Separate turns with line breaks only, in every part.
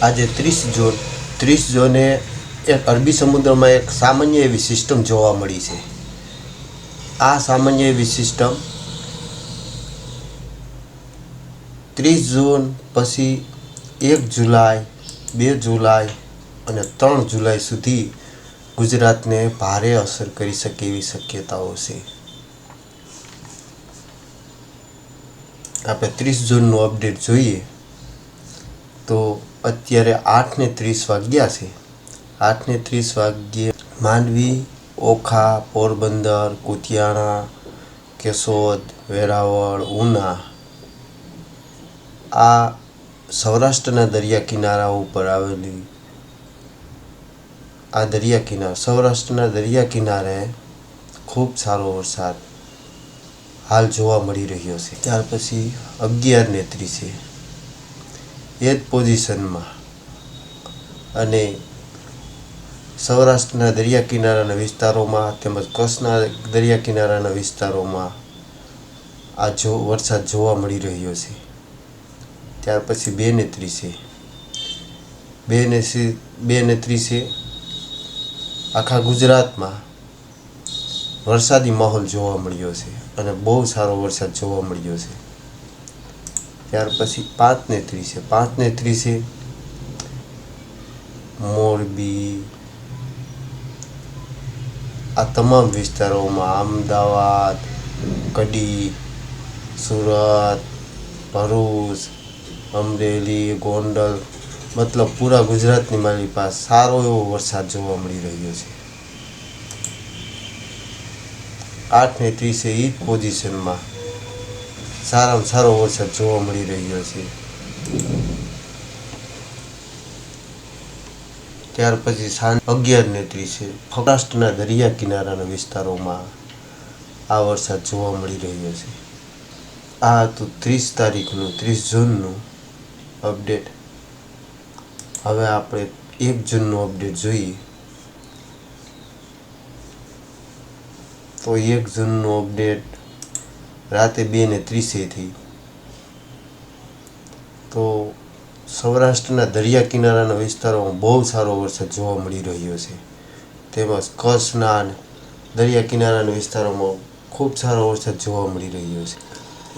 આજે 30 જૂને એક અરબી સમુદ્રમાં એક સામાન્ય એવી સિસ્ટમ જોવા મળી છે. આ સામાન્ય એવી સિસ્ટમ 30 જૂન પછી 1 જુલાઈ, 2 જુલાઈ અને 3 જુલાઈ સુધી ગુજરાતને ભારે અસર કરી શકે એવી શક્યતાઓ છે. આપણે 30 જૂનનું અપડેટ જોઈએ તો અત્યારે 8:30 વાગ્યા છે. 8:30 વાગ્યે માંડવી, ઓખા, પોરબંદર, કુતિયાણા, કેશોદ, વેરાવળ, ઉના આ સૌરાષ્ટ્રના દરિયા કિનારા ઉપર આવેલી આ દરિયા કિનારા સૌરાષ્ટ્રના દરિયા કિનારે ખૂબ સારો વરસાદ હાલ જોવા મળી રહ્યો છે. ત્યાર પછી 11:30 એ જ પોઝિશનમાં અને સૌરાષ્ટ્રના દરિયા કિનારાના વિસ્તારોમાં તેમજ કચ્છના દરિયા કિનારાના વિસ્તારોમાં વરસાદ જોવા મળી રહ્યો છે. ત્યાર પછી 2:30 આખા ગુજરાતમાં વરસાદી માહોલ જોવા મળ્યો છે અને બહુ સારો વરસાદ જોવા મળ્યો છે. ત્યાર પછી 5:30 મોરબી આ તમામ વિસ્તારોમાં અમદાવાદ, કડી, સુરત, ભરૂચ, અમરેલી, ગોંડલ મતલબ પૂરા ગુજરાતની મારી પાસે સારો એવો વરસાદ જોવા મળી રહ્યો છે. 8:30 એ જ પોઝિશનમાં સારામાં સારો વરસાદ જોવા મળી રહ્યો છે. ત્યાર પછી સાંજ 11:30 સૌરાષ્ટ્રના દરિયા કિનારાના વિસ્તારોમાં આ વરસાદ જોવા મળી રહ્યો છે. આ હતું 30 જૂનનું અપડેટ. હવે આપણે 1 જૂનનું અપડેટ જોઈએ તો 1 જૂનનું અપડેટ રાતે 2:30 તો સૌરાષ્ટ્રના દરિયા કિનારાના વિસ્તારોમાં બહુ સારો વરસાદ જોવા મળી રહ્યો છે. તેમજ કચ્છના દરિયા કિનારાના વિસ્તારોમાં ખૂબ સારો વરસાદ જોવા મળી રહ્યો છે.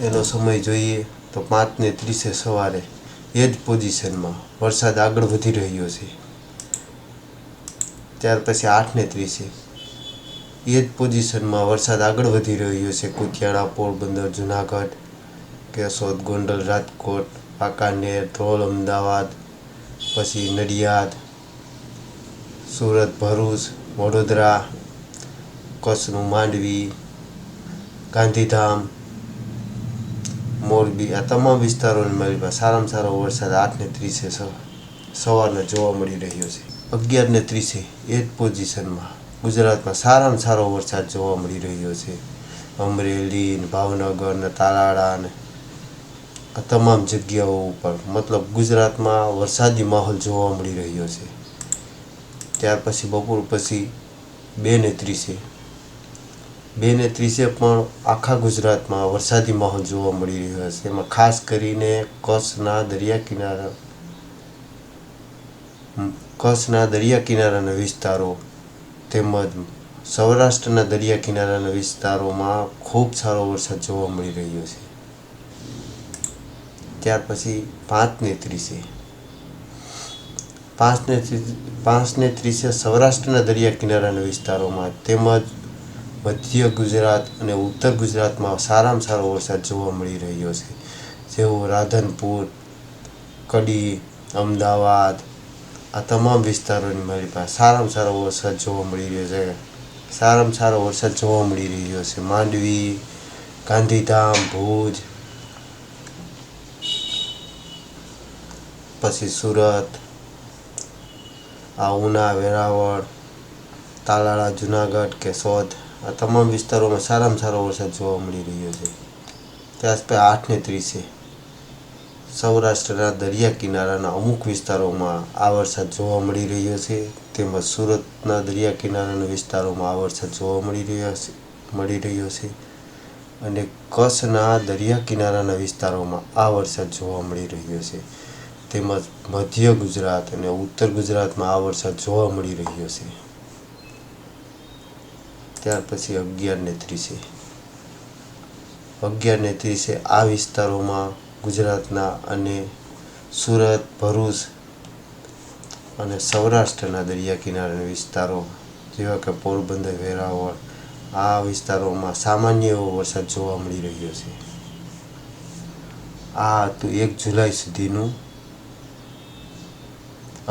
એનો સમય જોઈએ તો 5:30 સવારે એ જ પોઝિશનમાં વરસાદ આગળ વધી રહ્યો છે. ત્યાર પછી 8:30 એ જ પોઝિશનમાં વરસાદ આગળ વધી રહ્યો છે. કુતિયાણા, પોરબંદર, જુનાગઢ, કેશોદ, ગોંડલ, રાજકોટ, વાંકાનેર, ધ્રોલ, અમદાવાદ, પછી નડિયાદ, સુરત, ભરૂચ, વડોદરા, કચ્છનું માંડવી, ગાંધીધામ, મોરબી આ તમામ વિસ્તારોની મારી પાસે સારામાં સારો વરસાદ 8:30 સવારના જોવા મળી રહ્યો છે. 11:30 એ જ પોઝિશનમાં ગુજરાતમાં સારામાં સારો વરસાદ જોવા મળી રહ્યો છે. અમરેલી, ભાવનગર, તાલાળા આ તમામ જગ્યાઓ ઉપર મતલબ ગુજરાતમાં વરસાદી માહોલ જોવા મળી રહ્યો છે. ત્યાર પછી બપોર પછી 2:30 પણ આખા ગુજરાતમાં વરસાદી માહોલ જોવા મળી રહ્યો છે. એમાં ખાસ કરીને કચ્છના દરિયા કિનારાના વિસ્તારો તેમજ સૌરાષ્ટ્રના દરિયા કિનારાના વિસ્તારોમાં ખૂબ સારો વરસાદ જોવા મળી રહ્યો છે. ત્યાર પછી 5:30 સૌરાષ્ટ્રના દરિયા કિનારાના વિસ્તારોમાં તેમજ મધ્ય ગુજરાત અને ઉત્તર ગુજરાતમાં સારામાં સારો વરસાદ જોવા મળી રહ્યો છે. જેવો રાધનપુર, કડી, અમદાવાદ આ તમામ વિસ્તારોની મારી પાસે સારામાં સારો વરસાદ જોવા મળી રહ્યો છે. સારામાં સારો વરસાદ જોવા મળી રહ્યો છે. માંડવી, ગાંધીધામ, ભુજ, પછી સુરત, આ ઉના, વેરાવળ, તાલાળા, જુનાગઢ, કેશોદ આ તમામ વિસ્તારોમાં સારામાં સારો વરસાદ જોવા મળી રહ્યો છે. ત્યાર પછી 8:30 સૌરાષ્ટ્રના દરિયા કિનારાના અમુક વિસ્તારોમાં આ વરસાદ જોવા મળી રહ્યો છે. તેમજ સુરતના દરિયા કિનારાના વિસ્તારોમાં આ વરસાદ જોવા મળી રહ્યો છે અને કચ્છના દરિયા કિનારાના વિસ્તારોમાં આ વરસાદ જોવા મળી રહ્યો છે. તેમજ મધ્ય ગુજરાત અને ઉત્તર ગુજરાતમાં આ વરસાદ જોવા મળી રહ્યો છે. ત્યાર પછી 11:30 11:30 આ વિસ્તારોમાં ગુજરાતના અને સુરત, ભરૂચ અને સૌરાષ્ટ્રના દરિયા કિનારાના વિસ્તારો જેવા કે પોરબંદર, વેરાવળ આ વિસ્તારોમાં સામાન્ય એવો વરસાદ જોવા મળી રહ્યો છે. આ હતું 1 જુલાઈ સુધીનું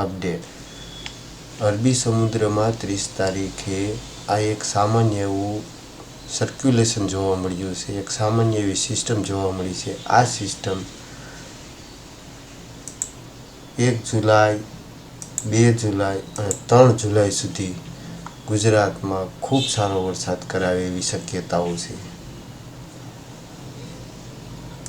અપડેટ. અરબી સમુદ્રમાં 30 તારીખે આ એક સામાન્ય એવું સર્ક્યુલેશન જોવા મળ્યું છે. એક સામાન્ય એવી સિસ્ટમ જોવા મળી છે. આ સિસ્ટમ 1 જુલાઈ, 2 જુલાઈ અને 3 જુલાઈ સુધી ગુજરાતમાં ખૂબ સારો વરસાદ કરાવે એવી શક્યતાઓ છે.